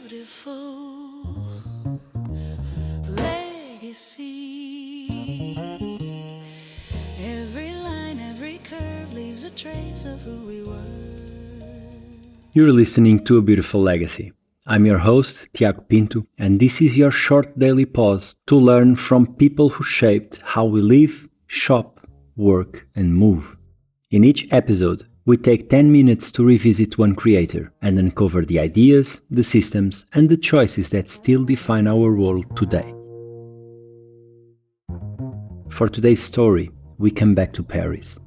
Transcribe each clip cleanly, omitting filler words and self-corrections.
beautiful legacy. Every line, every curve leaves a trace of who we were. You're listening to A Beautiful Legacy. I'm your host, Tiago Pinto, and this is your short daily pause to learn from people who shaped how we live, shop, work, and move. In each episode, we take 10 minutes to revisit one creator and uncover the ideas, the systems, and the choices that still define our world today. For today's story, we come back to Paris.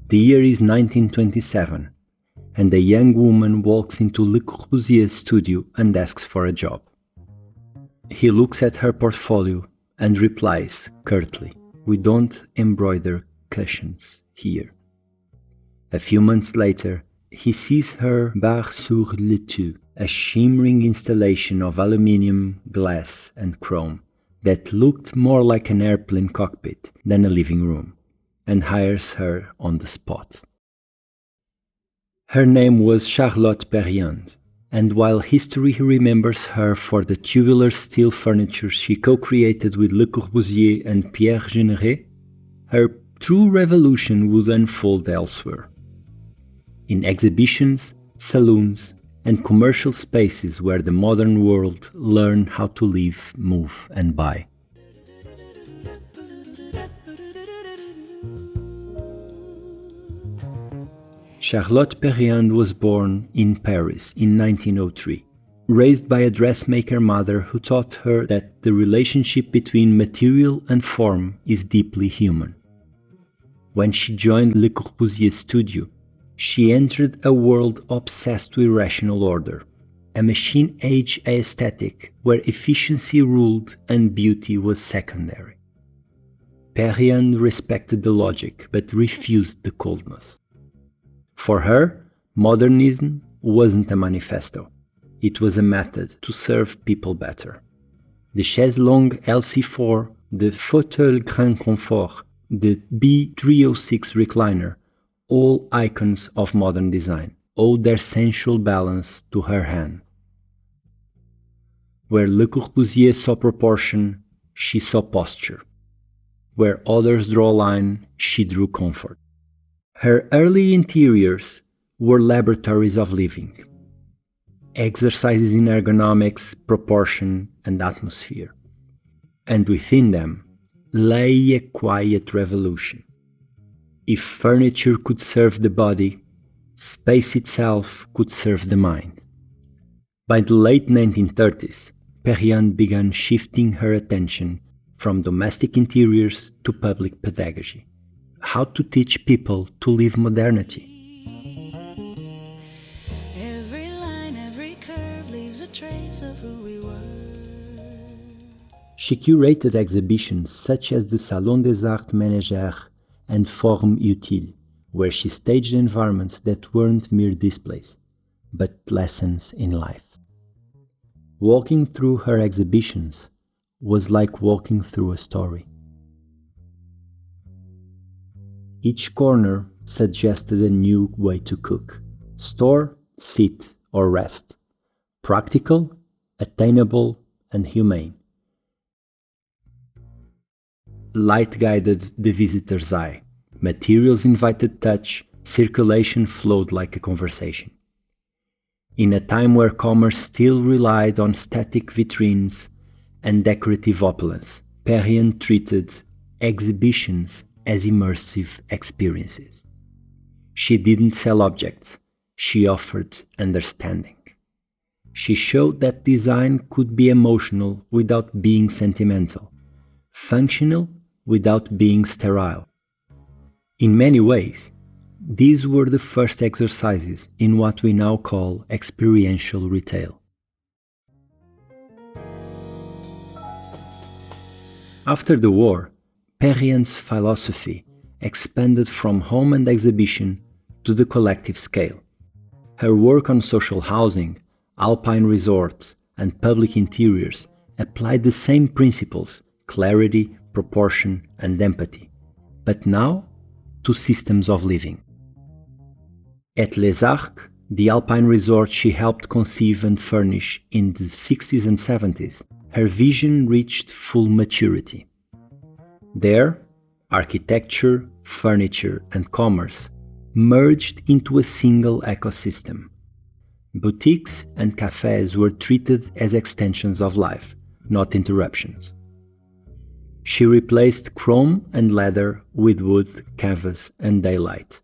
The year is 1927, and a young woman walks into Le Corbusier's studio and asks for a job. He looks at her portfolio and replies curtly, "We don't embroider cushions here." A few months later, he sees her Bar sur le Toit, a shimmering installation of aluminium, glass, and chrome that looked more like an airplane cockpit than a living room, and hires her on the spot. Her name was Charlotte Perriand, and while history remembers her for the tubular steel furniture she co-created with Le Corbusier and Pierre Generet, her true revolution would unfold elsewhere. In exhibitions, salons, and commercial spaces where the modern world learned how to live, move, and buy. Charlotte Perriand was born in Paris in 1903, raised by a dressmaker mother who taught her that the relationship between material and form is deeply human. When she joined Le Corbusier's studio, she entered a world obsessed with rational order, a machine-age aesthetic where efficiency ruled and beauty was secondary. Perriand respected the logic but refused the coldness. For her, modernism wasn't a manifesto. It was a method to serve people better. The chaise longue LC4, the fauteuil grand confort, the B306 recliner, all icons of modern design, owed their sensual balance to her hand. Where Le Corbusier saw proportion, she saw posture. Where others draw a line, she drew comfort. Her early interiors were laboratories of living, exercises in ergonomics, proportion, and atmosphere. And within them lay a quiet revolution. If furniture could serve the body, space itself could serve the mind. By the late 1930s, Perriand began shifting her attention from domestic interiors to public pedagogy. How to teach people to live modernity. Every line, every curve leaves a trace of who we were. She curated exhibitions such as the Salons des Arts Ménagères and Forum Utile, where she staged environments that weren't mere displays, but lessons in life. Walking through her exhibitions was like walking through a story. Each corner suggested a new way to cook, store, sit, or rest. Practical, attainable, and humane. Light guided the visitor's eye. Materials invited touch. Circulation flowed like a conversation. In a time where commerce still relied on static vitrines and decorative opulence, Perriand treated exhibitions as immersive experiences. She didn't sell objects, she offered understanding. She showed that design could be emotional without being sentimental, functional without being sterile. In many ways, these were the first exercises in what we now call experiential retail. After the war, Perriand's philosophy expanded from home and exhibition to the collective scale. Her work on social housing, alpine resorts, and public interiors applied the same principles, clarity, proportion, and empathy, but now to systems of living. At Les Arcs, the alpine resort she helped conceive and furnish in the 60s and 70s, her vision reached full maturity. There, architecture, furniture, and commerce merged into a single ecosystem. Boutiques and cafes were treated as extensions of life, not interruptions. She replaced chrome and leather with wood, canvas, and daylight,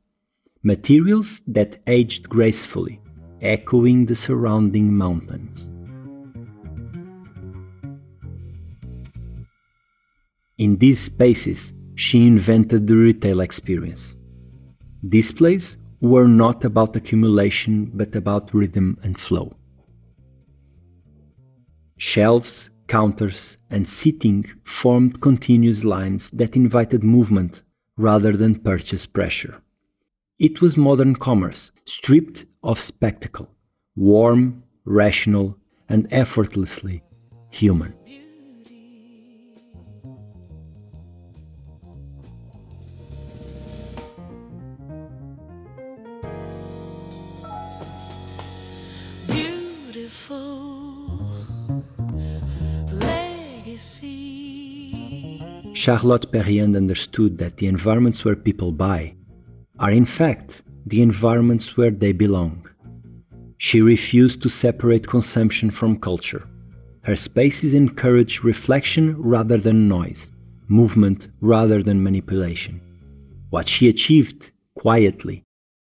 materials that aged gracefully, echoing the surrounding mountains. In these spaces, she invented the retail experience. Displays were not about accumulation but about rhythm and flow. Shelves, counters, and seating formed continuous lines that invited movement rather than purchase pressure. It was modern commerce, stripped of spectacle, warm, rational, and effortlessly human. Charlotte Perriand understood that the environments where people buy are in fact the environments where they belong. She refused to separate consumption from culture. Her spaces encourage reflection rather than noise, movement rather than manipulation. What she achieved, quietly,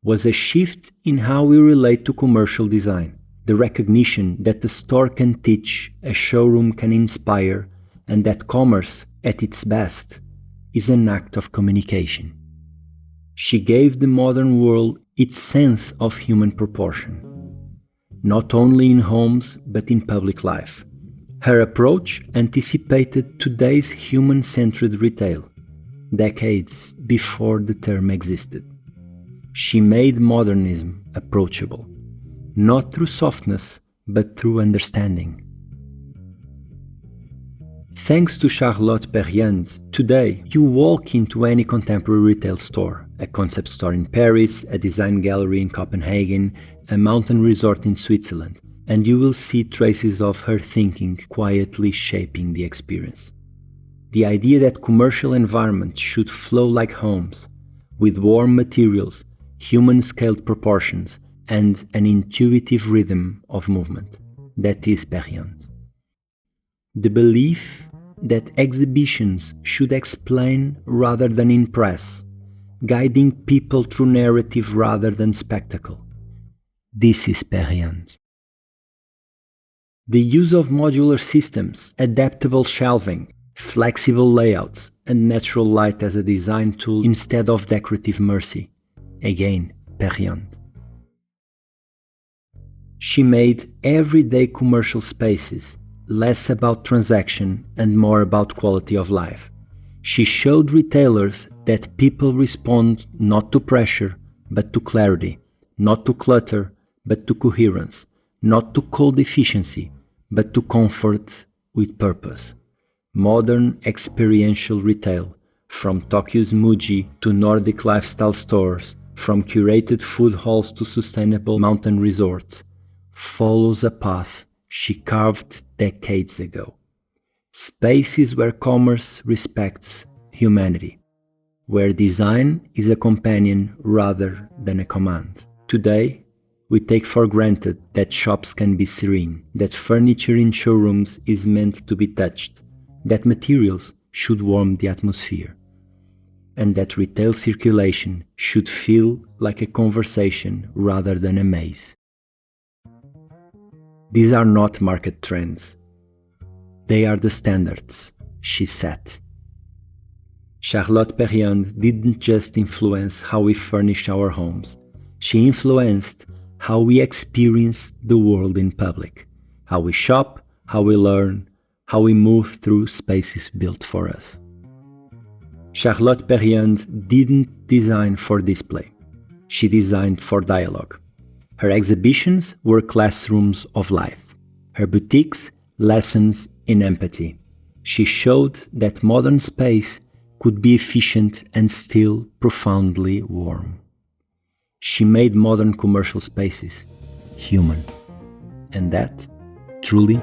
was a shift in how we relate to commercial design, the recognition that the store can teach, a showroom can inspire, and that commerce, at its best, is an act of communication. She gave the modern world its sense of human proportion, not only in homes but in public life. Her approach anticipated today's human-centered retail, decades before the term existed. She made modernism approachable, not through softness but through understanding. Thanks to Charlotte Perriand, today you walk into any contemporary retail store, a concept store in Paris, a design gallery in Copenhagen, a mountain resort in Switzerland, and you will see traces of her thinking quietly shaping the experience. The idea that commercial environments should flow like homes, with warm materials, human-scaled proportions, and an intuitive rhythm of movement. That is Perriand. The belief that exhibitions should explain rather than impress, guiding people through narrative rather than spectacle. This is Perriand. The use of modular systems, adaptable shelving, flexible layouts, and natural light as a design tool instead of decorative mercy. Again, Perriand. She made everyday commercial spaces less about transaction and more about quality of life. She showed retailers that people respond not to pressure, but to clarity, not to clutter, but to coherence, not to cold efficiency, but to comfort with purpose. Modern experiential retail, from Tokyo's Muji to Nordic lifestyle stores, from curated food halls to sustainable mountain resorts, follows a path she carved decades ago. Spaces where commerce respects humanity, where design is a companion rather than a command. Today, we take for granted that shops can be serene, that furniture in showrooms is meant to be touched, that materials should warm the atmosphere, and that retail circulation should feel like a conversation rather than a maze. These are not market trends. They are the standards she set. Charlotte Perriand didn't just influence how we furnish our homes. She influenced how we experience the world in public, how we shop, how we learn, how we move through spaces built for us. Charlotte Perriand didn't design for display. She designed for dialogue. Her exhibitions were classrooms of life. Her boutiques, lessons in empathy. She showed that modern space could be efficient and still profoundly warm. She made modern commercial spaces human. And that, truly,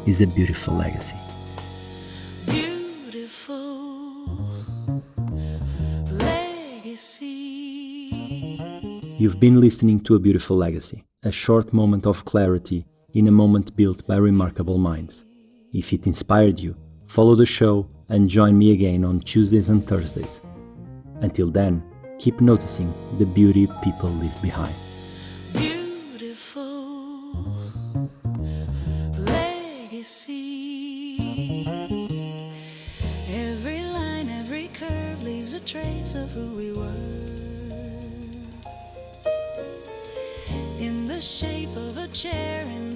is a beautiful legacy. Beautiful legacy. You've been listening to A Beautiful Legacy, a short moment of clarity in a moment built by remarkable minds. If it inspired you, follow the show and join me again on Tuesdays and Thursdays. Until then, keep noticing the beauty people leave behind. Beautiful legacy. Every line, every curve leaves a trace of who we were. In the shape of a chair in